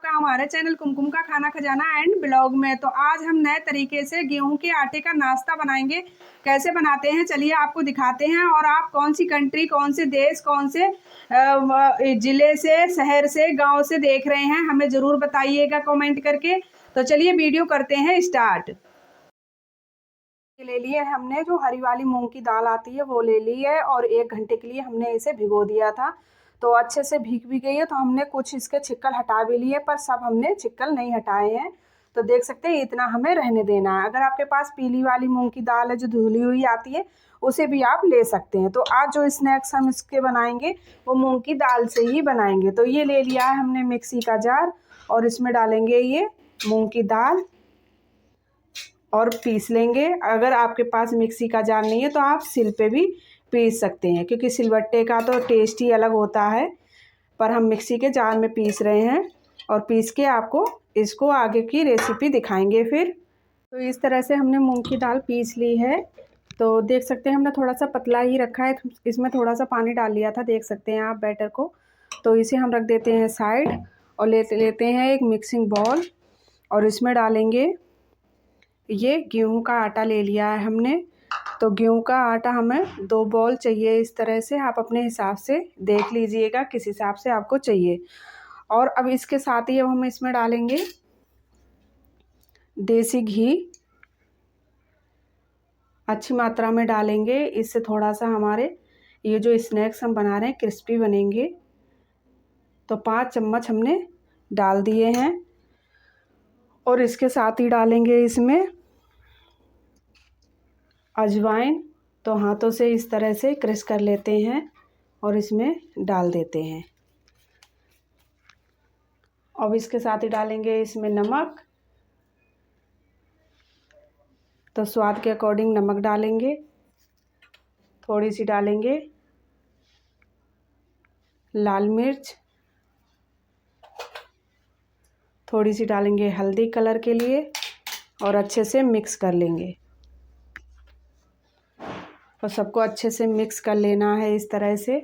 आपका हमारे चैनल कुमकुम का खाना खजाना एंड ब्लॉग में। तो आज हम नए तरीके से गेहूं के आटे का नाश्ता बनाएंगे। कैसे बनाते हैं चलिए आपको दिखाते हैं। और आप कौन सी कंट्री, कौन से देश, कौन से ज़िले से, शहर से, गांव से देख रहे हैं हमें ज़रूर बताइएगा कमेंट करके। तो चलिए वीडियो करते हैं स्टार्ट। ले लिए हमने जो हरी वाली मूंग की दाल आती है वो ले ली है और 1 घंटे के लिए हमने इसे भिगो दिया था। तो अच्छे से भीग भी गई है। तो हमने कुछ इसके छिक्कल हटा भी लिए, पर सब हमने छिक्कल नहीं हटाए हैं। तो देख सकते हैं इतना हमें रहने देना है। अगर आपके पास पीली वाली मूंग की दाल है जो धुली हुई आती है उसे भी आप ले सकते हैं। तो आज जो स्नैक्स हम इसके बनाएंगे वो मूंग की दाल से ही बनाएंगे। तो ये ले लिया है हमने मिक्सी का जार और इसमें डालेंगे ये मूंग की दाल और पीस लेंगे। अगर आपके पास मिक्सी का जार नहीं है तो आप सिल पे भी पीस सकते हैं, क्योंकि सिलबट्टे का तो टेस्ट ही अलग होता है। पर हम मिक्सी के जार में पीस रहे हैं और पीस के आपको इसको आगे की रेसिपी दिखाएंगे फिर। तो इस तरह से हमने मूंग की दाल पीस ली है। तो देख सकते हैं हमने थोड़ा सा पतला ही रखा है, इसमें थोड़ा सा पानी डाल लिया था, देख सकते हैं आप बैटर को। तो इसे हम रख देते हैं साइड और लेते हैं एक मिक्सिंग बॉल और इसमें डालेंगे ये गेहूं का आटा ले लिया है हमने। तो गेहूं का आटा हमें 2 बॉल चाहिए। इस तरह से आप अपने हिसाब से देख लीजिएगा किस हिसाब से आपको चाहिए। और अब इसके साथ ही अब हम इसमें डालेंगे देसी घी, अच्छी मात्रा में डालेंगे। इससे थोड़ा सा हमारे ये जो स्नैक्स हम बना रहे हैं क्रिस्पी बनेंगे। तो 5 चम्मच हमने डाल दिए हैं और इसके साथ ही डालेंगे इसमें अजवाइन। तो हाथों से इस तरह से क्रश कर लेते हैं और इसमें डाल देते हैं। अब इसके साथ ही डालेंगे इसमें नमक। तो स्वाद के अकॉर्डिंग नमक डालेंगे। थोड़ी सी डालेंगे लाल मिर्च, थोड़ी सी डालेंगे हल्दी कलर के लिए और अच्छे से मिक्स कर लेंगे। और सबको अच्छे से मिक्स कर लेना है इस तरह से।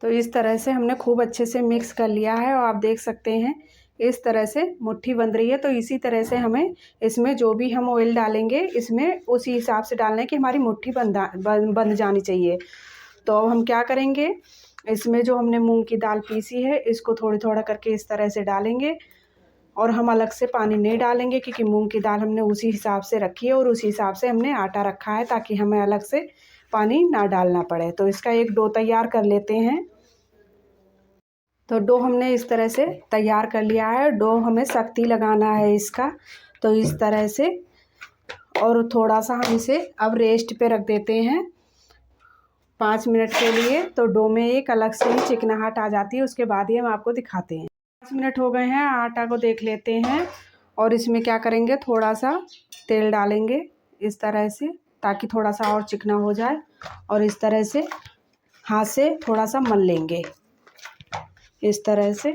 तो इस तरह से हमने खूब अच्छे से मिक्स कर लिया है और आप देख सकते हैं इस तरह से मुट्ठी बन रही है। तो इसी तरह से हमें इसमें जो भी हम ऑयल डालेंगे इसमें उसी हिसाब से डालना है कि हमारी मुट्ठी बंध जानी चाहिए। तो अब हम क्या करेंगे, इसमें जो हमने मूंग की दाल पीसी है इसको थोड़ा थोड़ा करके इस तरह से डालेंगे। और हम अलग से पानी नहीं डालेंगे क्योंकि मूंग की दाल हमने उसी हिसाब से रखी है और उसी हिसाब से हमने आटा रखा है, ताकि हमें अलग से पानी ना डालना पड़े। तो इसका एक डो तैयार कर लेते हैं। तो डो हमने इस तरह से तैयार कर लिया है। डो हमें सख्ती लगाना है इसका, तो इस तरह से। और थोड़ा सा हम इसे अब रेस्ट पे रख देते हैं 5 मिनट के लिए। तो डो में एक अलग से ही चिकनाहट आ जाती है, उसके बाद ही हम आपको दिखाते हैं। 5 मिनट हो गए हैं, आटा को देख लेते हैं। और इसमें क्या करेंगे, थोड़ा सा तेल डालेंगे इस तरह से, ताकि थोड़ा सा और चिकना हो जाए। और इस तरह से हाथ से थोड़ा सा मल लेंगे इस तरह से।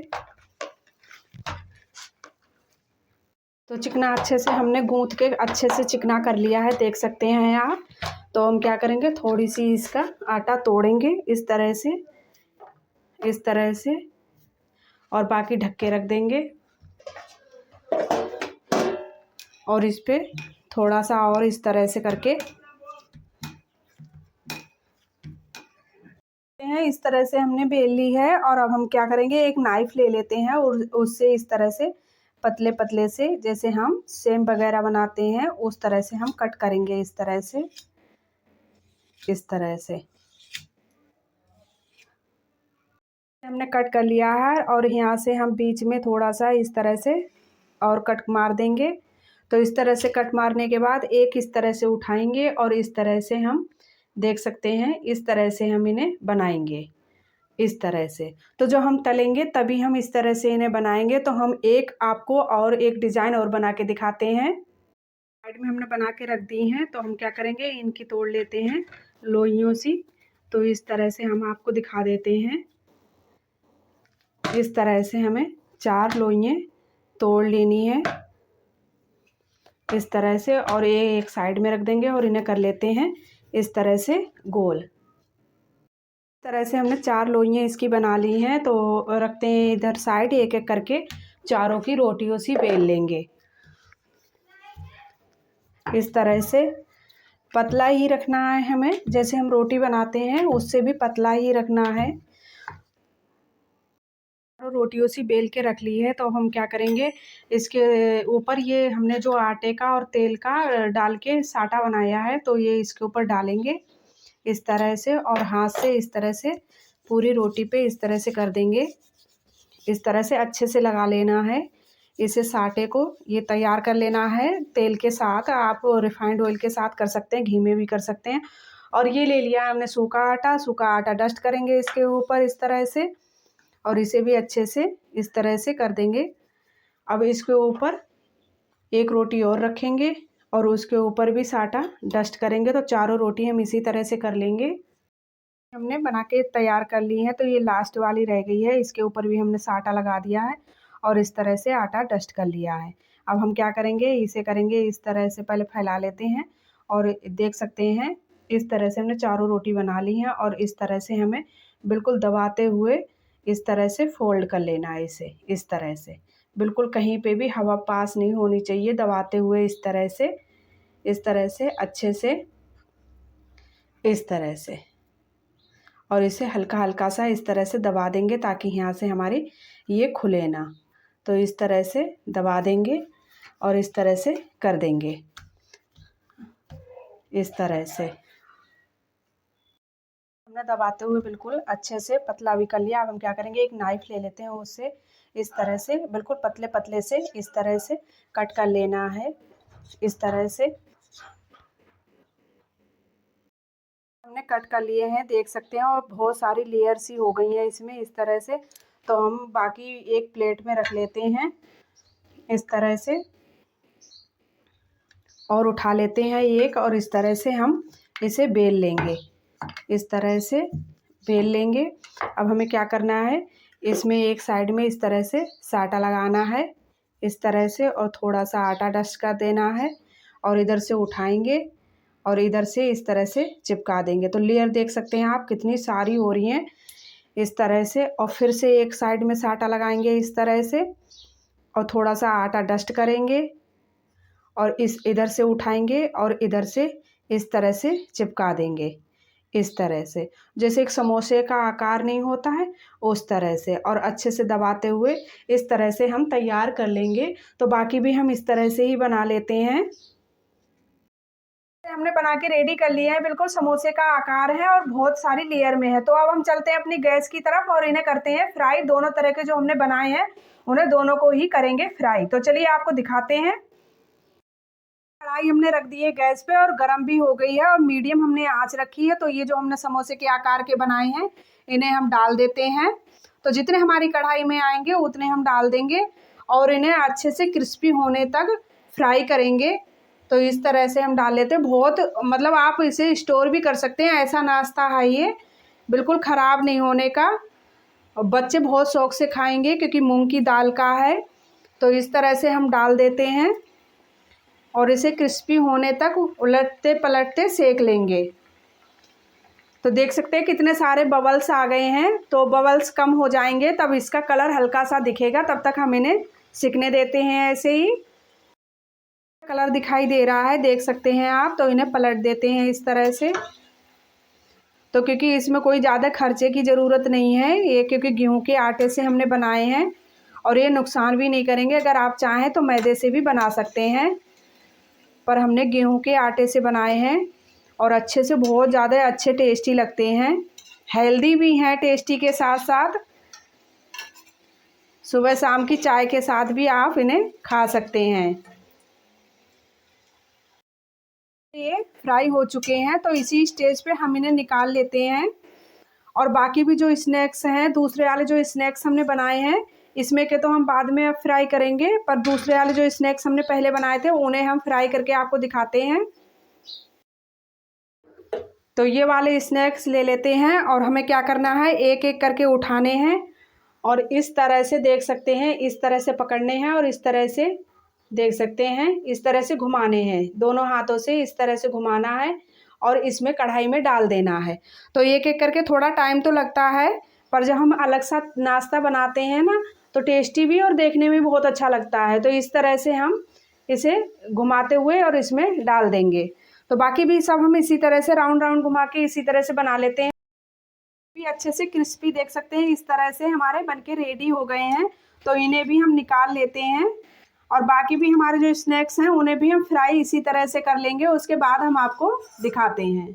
तो चिकना अच्छे से हमने गूंथ के अच्छे से चिकना कर लिया है, देख सकते हैं आप। तो हम क्या करेंगे, थोड़ी सी इसका आटा तोड़ेंगे इस तरह से, इस तरह से। और बाकी ढक के रख देंगे। और इस पे थोड़ा सा और इस तरह से करके इस तरह से हमने बेल ली है। और अब हम क्या करेंगे, एक नाइफ ले लेते हैं और उससे इस तरह से पतले पतले से, जैसे हम सेम वगैरह बनाते हैं उस तरह से हम कट करेंगे इस तरह से, इस तरह से हमने कट कर लिया है। और यहाँ से हम बीच में थोड़ा सा इस तरह से और कट मार देंगे। तो इस तरह से कट मारने के बाद एक इस तरह से उठाएंगे और इस तरह से हम देख सकते हैं इस तरह से हम इन्हें बनाएंगे इस तरह से। तो जो हम तलेंगे तभी हम इस तरह से इन्हें बनाएंगे। तो हम एक आपको और एक डिज़ाइन और बना के दिखाते हैं। साइड में हमने बना के रख दी हैं। तो हम क्या करेंगे, इनकी तोड़ लेते हैं लोइयों सी। तो इस तरह से हम आपको दिखा देते हैं। इस तरह से हमें 4 लोइयाँ तोड़ लेनी है इस तरह से। और ये एक साइड में रख देंगे और इन्हें कर लेते हैं इस तरह से गोल। इस तरह से हमने 4 लोइयाँ इसकी बना ली हैं। तो रखते हैं इधर साइड, एक एक करके चारों की रोटियों सी बेल लेंगे। इस तरह से पतला ही रखना है हमें, जैसे हम रोटी बनाते हैं उससे भी पतला ही रखना है। रोटियों सी बेल के रख ली है। तो हम क्या करेंगे, इसके ऊपर ये हमने जो आटे का और तेल का डाल के साटा बनाया है, तो ये इसके ऊपर डालेंगे इस तरह से, और हाथ से इस तरह से पूरी रोटी पे इस तरह से कर देंगे। इस तरह से अच्छे से लगा लेना है इसे, साटे को ये तैयार कर लेना है तेल के साथ। आप रिफाइंड ऑयल के साथ कर सकते हैं, घी में भी कर सकते हैं। और ये ले लिया है हमने सूखा आटा डस्ट करेंगे इसके ऊपर इस तरह से, और इसे भी अच्छे से इस तरह से कर देंगे। अब इसके ऊपर एक रोटी और रखेंगे और उसके ऊपर भी साटा डस्ट करेंगे। तो चारों रोटी हम इसी तरह से कर लेंगे। हमने बना के तैयार कर ली है। तो ये लास्ट वाली रह गई है, इसके ऊपर भी हमने साटा लगा दिया है और इस तरह से आटा डस्ट कर लिया है। अब हम क्या करेंगे, इसे करेंगे इस तरह से, पहले फैला लेते हैं और देख सकते हैं इस तरह से हमने चारों रोटी बना ली हैं। और इस तरह से हमें बिल्कुल दबाते हुए इस तरह से फोल्ड कर लेना है इसे, इस तरह से बिल्कुल कहीं पे भी हवा पास नहीं होनी चाहिए। दबाते हुए इस तरह से अच्छे से इस तरह से, और इसे हल्का हल्का सा इस तरह से दबा देंगे ताकि यहाँ से हमारी ये खुले ना। तो इस तरह से दबा देंगे और इस तरह से कर देंगे इस तरह से। हमने दबाते हुए बिल्कुल अच्छे से पतला भी कर लिया। अब हम क्या करेंगे, एक नाइफ ले लेते हैं, उससे इस तरह से बिल्कुल पतले पतले से इस तरह से कट कर लेना है। इस तरह से हमने कट कर लिए हैं, देख सकते हैं, और बहुत सारी लेयर सी हो गई हैं इसमें इस तरह से। तो हम बाकी एक प्लेट में रख लेते हैं इस तरह से, और उठा लेते हैं एक, और इस तरह से हम इसे बेल लेंगे, इस तरह से बेल लेंगे। अब हमें क्या करना है, इसमें एक साइड में इस तरह से साटा लगाना है इस तरह से, और थोड़ा सा आटा डस्ट कर देना है, और इधर से उठाएंगे और इधर से इस तरह से चिपका देंगे। तो लेयर देख सकते हैं आप कितनी सारी हो रही हैं इस तरह से। और फिर से एक साइड में साटा लगाएंगे इस तरह से, और थोड़ा सा आटा डस्ट करेंगे, और इस इधर से उठाएंगे और इधर से इस तरह से चिपका देंगे इस तरह से, जैसे एक समोसे का आकार नहीं होता है उस तरह से। और अच्छे से दबाते हुए इस तरह से हम तैयार कर लेंगे। तो बाकी भी हम इस तरह से ही बना लेते हैं। हमने बना के रेडी कर लिया है, बिल्कुल समोसे का आकार है और बहुत सारी लेयर में है। तो अब हम चलते हैं अपनी गैस की तरफ और इन्हें करते हैं फ्राई। दोनों तरह के जो हमने बनाए हैं उन्हें दोनों को ही करेंगे फ्राई। तो चलिए आपको दिखाते हैं। कढ़ाई हमने रख दी है गैस पे और गर्म भी हो गई है, और मीडियम हमने आंच रखी है। तो ये जो हमने समोसे के आकार के बनाए हैं इन्हें हम डाल देते हैं। तो जितने हमारी कढ़ाई में आएंगे उतने हम डाल देंगे और इन्हें अच्छे से क्रिस्पी होने तक फ्राई करेंगे। तो इस तरह से हम डाल लेते हैं। बहुत मतलब आप इसे स्टोर भी कर सकते हैं, ऐसा नाश्ता है ये, बिल्कुल ख़राब नहीं होने का। और बच्चे बहुत शौक से खाएंगे क्योंकि मूंग की दाल का है। तो इस तरह से हम डाल देते हैं और इसे क्रिस्पी होने तक उलटते पलटते सेक लेंगे। तो देख सकते हैं कितने सारे बबल्स आ गए हैं। तो बबल्स कम हो जाएंगे तब इसका कलर हल्का सा दिखेगा, तब तक हम इन्हें सिकने देते हैं। ऐसे ही कलर दिखाई दे रहा है, देख सकते हैं आप। तो इन्हें पलट देते हैं इस तरह से। तो क्योंकि इसमें कोई ज़्यादा खर्चे की ज़रूरत नहीं है ये, क्योंकि गेहूं के आटे से हमने बनाए हैं और ये नुकसान भी नहीं करेंगे। अगर आप चाहें तो मैदे से भी बना सकते हैं, पर हमने गेहूं के आटे से बनाए हैं और अच्छे से बहुत ज़्यादा अच्छे टेस्टी लगते हैं, हेल्दी भी हैं टेस्टी के साथ साथ। सुबह शाम की चाय के साथ भी आप इन्हें खा सकते हैं। ये फ्राई हो चुके हैं, तो इसी स्टेज पे हम इन्हें निकाल लेते हैं। और बाकी भी जो स्नैक्स हैं, दूसरे वाले जो स्नैक्स हमने बनाए हैं इसमें के तो हम बाद में अब फ्राई करेंगे, पर दूसरे वाले जो स्नैक्स हमने पहले बनाए थे उन्हें हम फ्राई करके आपको दिखाते हैं। तो ये वाले स्नैक्स ले लेते हैं और हमें क्या करना है, एक एक करके उठाने हैं और इस तरह से देख सकते हैं, इस तरह से पकड़ने हैं और इस तरह से देख सकते हैं, इस तरह से घुमाने हैं। दोनों हाथों से इस तरह से घुमाना है और इसमें कढ़ाई में डाल देना है। तो एक एक करके थोड़ा टाइम तो लगता है, पर जब हम अलग सा नाश्ता बनाते हैं ना तो टेस्टी भी और देखने में बहुत अच्छा लगता है। तो इस तरह से हम इसे घुमाते हुए और इसमें डाल देंगे। तो बाकी भी सब हम इसी तरह से राउंड राउंड घुमा के इसी तरह से बना लेते हैं। भी अच्छे से क्रिस्पी देख सकते हैं, इस तरह से हमारे बनके रेडी हो गए हैं। तो इन्हें भी हम निकाल लेते हैं और बाकी भी हमारे जो स्नैक्स हैं उन्हें भी हम फ्राई इसी तरह से कर लेंगे, उसके बाद हम आपको दिखाते हैं।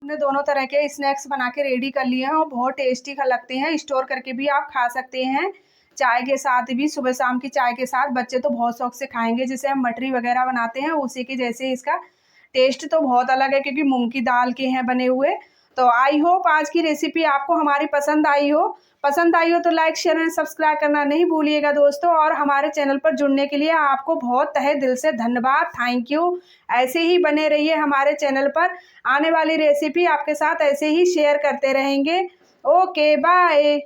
हमने दोनों तरह के स्नैक्स बना के रेडी कर लिए हैं और बहुत टेस्टी लगते हैं। स्टोर करके भी आप खा सकते हैं, चाय के साथ भी, सुबह शाम की चाय के साथ बच्चे तो बहुत शौक से खाएंगे। जैसे हम मटरी वगैरह बनाते हैं उसी के जैसे इसका टेस्ट तो बहुत अलग है, क्योंकि मूंग की दाल के हैं बने हुए। तो आई होप आज की रेसिपी आपको हमारी पसंद आई हो तो लाइक शेयर एंड सब्सक्राइब करना नहीं भूलिएगा दोस्तों। और हमारे चैनल पर जुड़ने के लिए आपको बहुत तहे दिल से धन्यवाद, थैंक यू। ऐसे ही बने रहिए हमारे चैनल पर, आने वाली रेसिपी आपके साथ ऐसे ही शेयर करते रहेंगे। Okay bye.